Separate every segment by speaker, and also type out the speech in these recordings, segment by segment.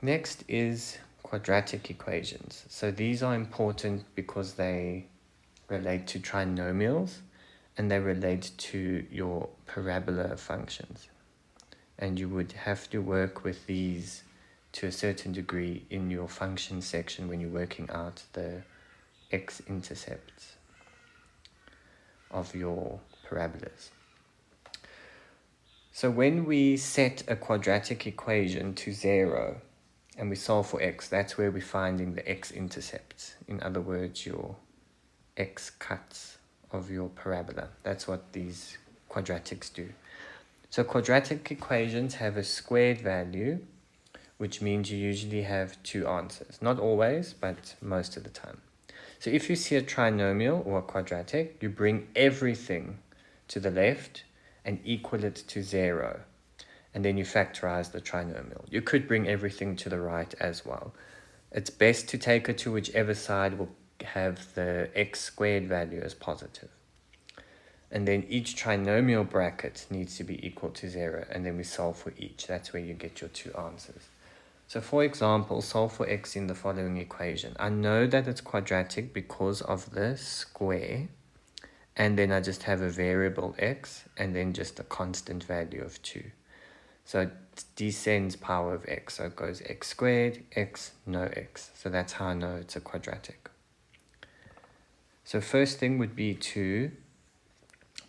Speaker 1: Next is quadratic equations. So these are important because they relate to trinomials and they relate to your parabola functions. And you would have to work with these to a certain degree in your function section when you're working out the x-intercepts of your parabolas. So when we set a quadratic equation to 0 and we solve for x, that's where we're finding the x-intercepts. In other words, your x-cuts of your parabola. That's what these quadratics do. So quadratic equations have a squared value, which means you usually have two answers. Not always, but most of the time. So if you see a trinomial or a quadratic, you bring everything to the left and equal it to 0. And then you factorize the trinomial. You could bring everything to the right as well. It's best to take it to whichever side will have the x squared value as positive. And then each trinomial bracket needs to be equal to 0, and then we solve for each. That's where you get your two answers. So for example, solve for x in the following equation. I know that it's quadratic because of the square, and then I just have a variable x, and then just a constant value of 2. So it descends power of x, so it goes x squared, x, no x. So that's how I know it's a quadratic. So first thing would be to,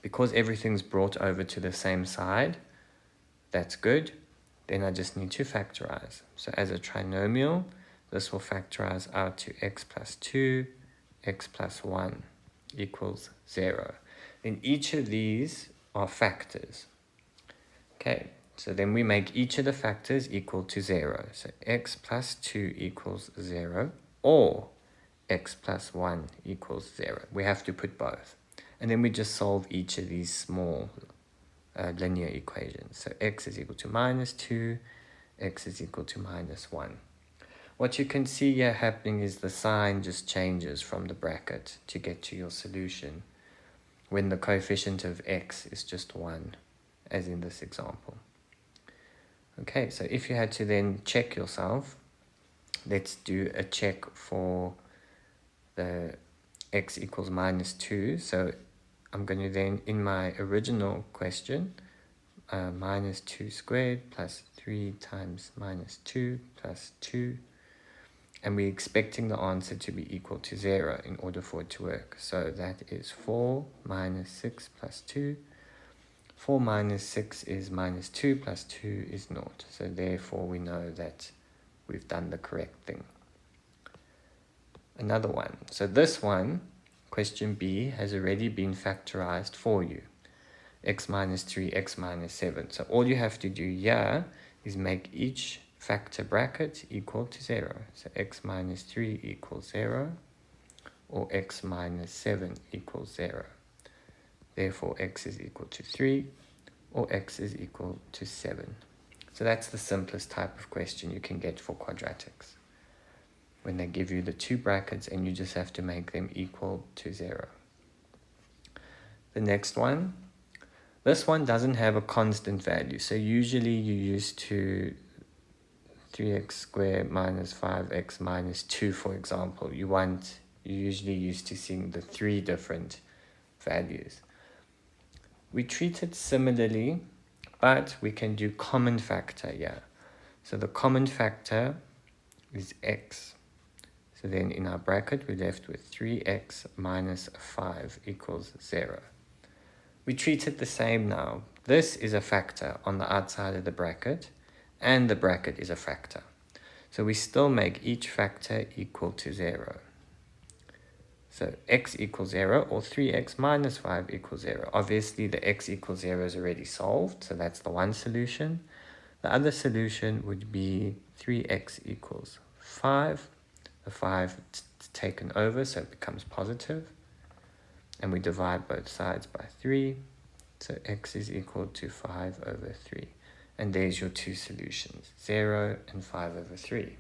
Speaker 1: because everything's brought over to the same side, that's good. Then I just need to factorize. So as a trinomial, this will factorize out to x plus 2, x plus 1 equals 0. Then each of these are factors. Okay, so then we make each of the factors equal to 0. So x plus 2 equals 0, or x plus 1 equals 0. We have to put both. And then we just solve each of these small linear equations. So x is equal to minus 2, x is equal to minus 1. What you can see here happening is the sign just changes from the bracket to get to your solution when the coefficient of x is just 1, as in this example. Okay, so if you had to then check yourself, let's do a check for the x equals minus 2. So I'm going to then, in my original question, minus 2 squared plus 3 times minus 2 plus 2. And we're expecting the answer to be equal to 0 in order for it to work. So that is 4 minus 6 plus 2. 4 minus 6 is minus 2 plus 2 is 0. So therefore we know that we've done the correct thing. Another one. So this one, question B, has already been factorized for you. X minus 3, x minus 7. So all you have to do here is make each factor bracket equal to 0. So x minus 3 equals 0, or x minus 7 equals 0. Therefore, x is equal to 3, or x is equal to 7. So that's the simplest type of question you can get for quadratics, when they give you the two brackets and you just have to make them equal to 0. The next one, this one doesn't have a constant value. So usually you used to 3x squared minus 5x minus 2, for example. You're usually used to seeing the 3 different values. We treat it similarly, but we can do common factor here. So the common factor is x. So then in our bracket, we're left with 3x minus 5 equals 0. We treat it the same now. This is a factor on the outside of the bracket, and the bracket is a factor. So we still make each factor equal to 0. So x equals 0, or 3x minus 5 equals 0. Obviously, the x equals 0 is already solved, so that's the one solution. The other solution would be 3x equals 5. The 5 taken over, so it becomes positive. And we divide both sides by 3. So x is equal to 5 over 3. And there's your two solutions, 0 and 5 over 3.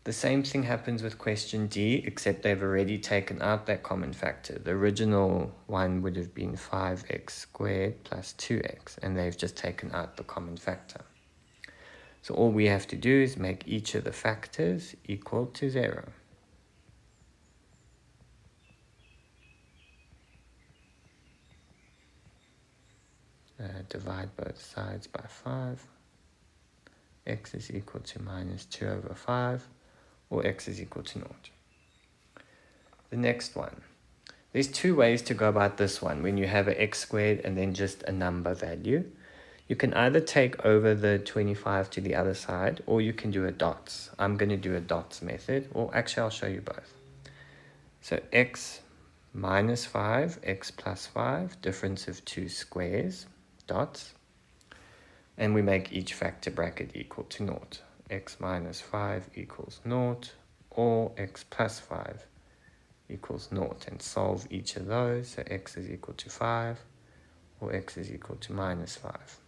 Speaker 1: The same thing happens with question D, except they've already taken out that common factor. The original one would have been 5x squared plus 2x, and they've just taken out the common factor. So all we have to do is make each of the factors equal to 0. Divide both sides by 5. X is equal to minus 2 over 5, or x is equal to 0. The next one. There's two ways to go about this one when you have an x squared and then just a number value. You can either take over the 25 to the other side, or you can do a dots. I'm going to do a dots method, or actually I'll show you both. So x minus 5, x plus 5, difference of two squares, dots. And we make each factor bracket equal to 0. X minus 5 equals 0, or x plus 5 equals 0. And solve each of those. So x is equal to 5, or x is equal to minus 5.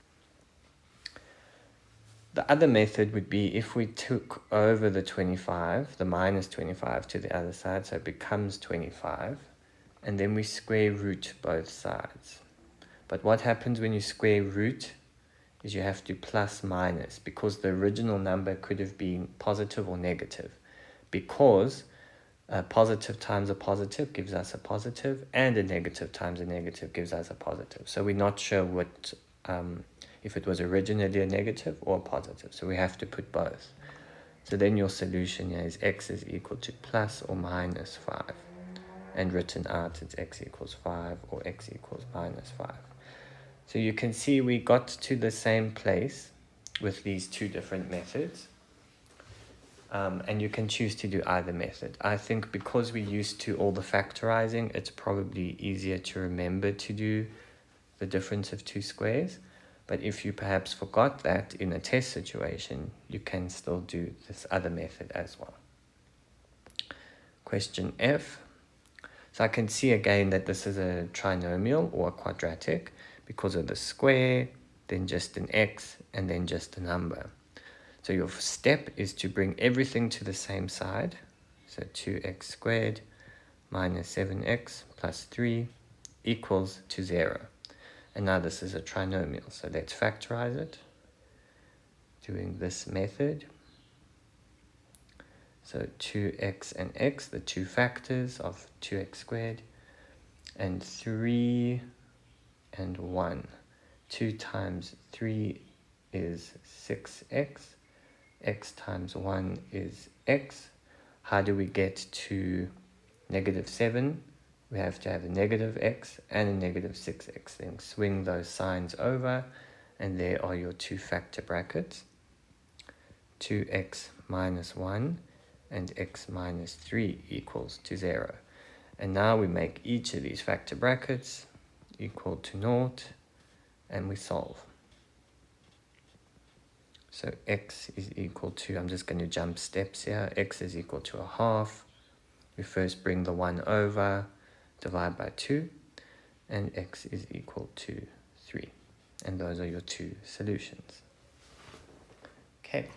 Speaker 1: The other method would be if we took over the 25, the minus 25 to the other side, so it becomes 25, and then we square root both sides. But what happens when you square root is you have to plus minus, because the original number could have been positive or negative, because a positive times a positive gives us a positive, and a negative times a negative gives us a positive. So we're not sure what if it was originally a negative or a positive. So we have to put both. So then your solution here is x is equal to plus or minus 5. And written out, it's x equals 5 or x equals minus 5. So you can see we got to the same place with these two different methods. And you can choose to do either method. I think because we're used to all the factorizing, it's probably easier to remember to do the difference of two squares. But if you perhaps forgot that in a test situation, you can still do this other method as well. Question F. So I can see again that this is a trinomial or a quadratic because of the square, then just an x, and then just a number. So your step is to bring everything to the same side. So 2x squared minus 7x plus 3 equals to 0. And now this is a trinomial, so let's factorize it, doing this method. So 2x and x, the two factors of 2x squared, and 3 and 1. 2 times 3 is 6x, x times 1 is x. How do we get to negative 7? We have to have a negative x and a negative 6x. Then swing those signs over, and there are your two factor brackets. 2x minus 1 and x minus 3 equals to 0. And now we make each of these factor brackets equal to 0, and we solve. So x is equal to, I'm just going to jump steps here, x is equal to a half. We first bring the 1 over, divide by 2, and x is equal to 3. And those are your two solutions. Okay.